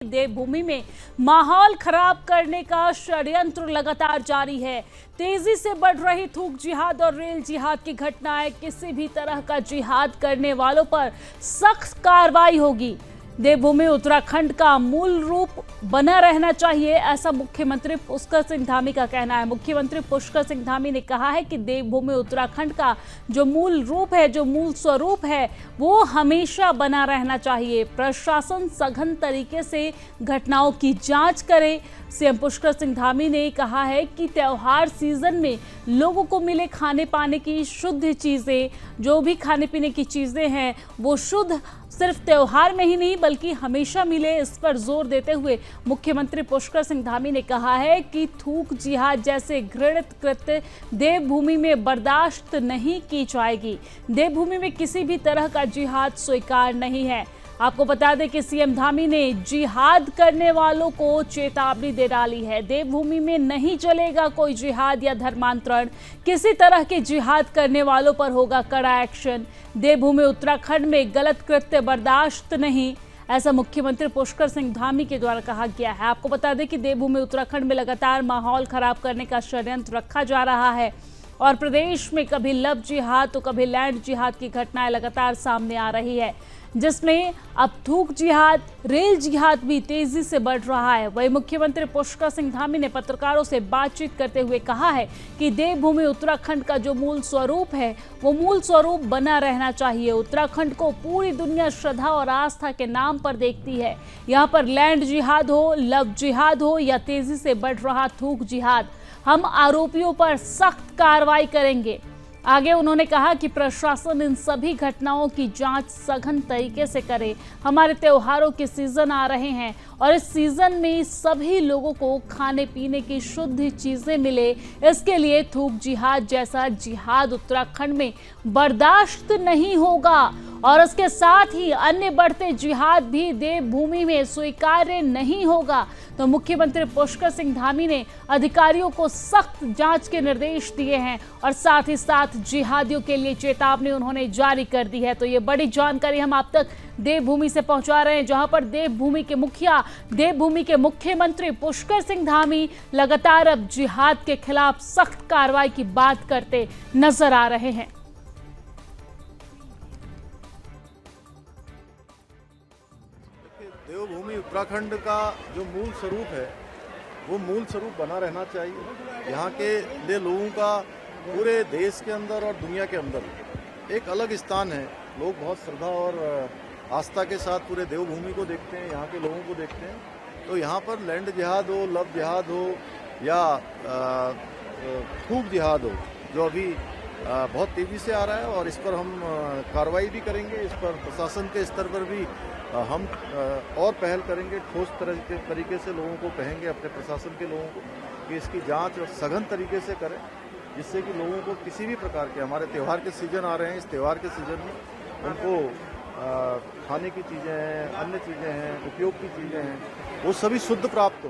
देवभूमि में माहौल खराब करने का षड्यंत्र लगातार जारी है। तेजी से बढ़ रही थूक जिहाद और रेल जिहाद की घटनाएं, किसी भी तरह का जिहाद करने वालों पर सख्त कार्रवाई होगी। देवभूमि उत्तराखंड का मूल रूप बना रहना चाहिए, ऐसा मुख्यमंत्री पुष्कर सिंह धामी का कहना है। मुख्यमंत्री पुष्कर सिंह धामी ने कहा है कि देवभूमि उत्तराखंड का जो मूल रूप है, जो मूल स्वरूप है, वो हमेशा बना रहना चाहिए। प्रशासन सघन तरीके से घटनाओं की जांच करे। सीएम पुष्कर सिंह धामी ने कहा है कि त्योहार सीजन में लोगों को मिले खाने पाने की शुद्ध चीजें, जो भी खाने पीने की चीजें हैं वो शुद्ध सिर्फ त्योहार में ही नहीं बल्कि हमेशा मिले, इस पर जोर देते हुए मुख्यमंत्री पुष्कर सिंह धामी ने कहा है कि थूक जिहाद जैसे घृणित कृत्य देवभूमि में बर्दाश्त नहीं की जाएगी। देवभूमि में किसी भी तरह का जिहाद स्वीकार नहीं है। आपको बता दें कि सीएम धामी ने जिहाद करने वालों को चेतावनी दे डाली है। देवभूमि में नहीं चलेगा कोई जिहाद या धर्मांतरण, किसी तरह के जिहाद करने वालों पर होगा कड़ा एक्शन। देवभूमि उत्तराखंड में गलत कृत्य बर्दाश्त नहीं, ऐसा मुख्यमंत्री पुष्कर सिंह धामी के द्वारा कहा गया है। आपको बता दें कि देवभूमि उत्तराखंड में लगातार माहौल खराब करने का षड्यंत्र रखा जा रहा है और प्रदेश में कभी लव जिहाद तो कभी लैंड जिहाद की घटनाएं लगातार सामने आ रही है, जिसमें अब थूक जिहाद, रेल जिहाद भी तेजी से बढ़ रहा है। वहीं मुख्यमंत्री पुष्कर सिंह धामी ने पत्रकारों से बातचीत करते हुए कहा है कि देवभूमि उत्तराखंड का जो मूल स्वरूप है वो मूल स्वरूप बना रहना चाहिए। उत्तराखंड को पूरी दुनिया श्रद्धा और आस्था के नाम पर देखती है। यहाँ पर लैंड जिहाद हो, लव जिहाद हो या तेजी से बढ़ रहा थूक जिहाद, हम आरोपियों पर सख्त कार्रवाई करेंगे। आगे उन्होंने कहा कि प्रशासन इन सभी घटनाओं की जांच सघन तरीके से करे। हमारे त्योहारों के सीजन आ रहे हैं और इस सीजन में सभी लोगों को खाने पीने की शुद्ध चीजें मिले, इसके लिए थूक जिहाद जैसा जिहाद उत्तराखंड में बर्दाश्त नहीं होगा और इसके साथ ही अन्य बढ़ते जिहाद भी देवभूमि में स्वीकार्य नहीं होगा। तो मुख्यमंत्री पुष्कर सिंह धामी ने अधिकारियों को सख्त जांच के निर्देश दिए हैं और साथ ही साथ जिहादियों के लिए चेतावनी उन्होंने जारी कर दी है। तो ये बड़ी जानकारी हम आप तक देवभूमि से पहुंचा रहे हैं, जहां पर देवभूमि के मुखिया, देवभूमि के मुख्यमंत्री पुष्कर सिंह धामी लगातार अब जिहाद के खिलाफ सख्त कार्रवाई की बात करते नजर आ रहे हैं। देवभूमि उत्तराखंड का जो मूल स्वरूप है वो मूल स्वरूप बना रहना चाहिए। यहाँ के लिए लोगों का पूरे देश के अंदर और दुनिया के अंदर एक अलग स्थान है। लोग बहुत श्रद्धा और आस्था के साथ पूरे देवभूमि को देखते हैं, यहाँ के लोगों को देखते हैं। तो यहाँ पर लैंड जिहाद हो, लव जिहाद हो या थूक जिहाद हो, जो अभी बहुत तेज़ी से आ रहा है और इस पर हम कार्रवाई भी करेंगे। इस पर प्रशासन के स्तर पर भी हम और पहल करेंगे। ठोस तरीके से लोगों को कहेंगे, अपने प्रशासन के लोगों को, कि इसकी जांच और सघन तरीके से करें, जिससे कि लोगों को किसी भी प्रकार के, हमारे त्यौहार के सीजन आ रहे हैं, इस त्यौहार के सीजन में उनको खाने की चीज़ें हैं, अन्य चीज़ें हैं, उपयोग की चीज़ें हैं, वो सभी शुद्ध प्राप्त हों।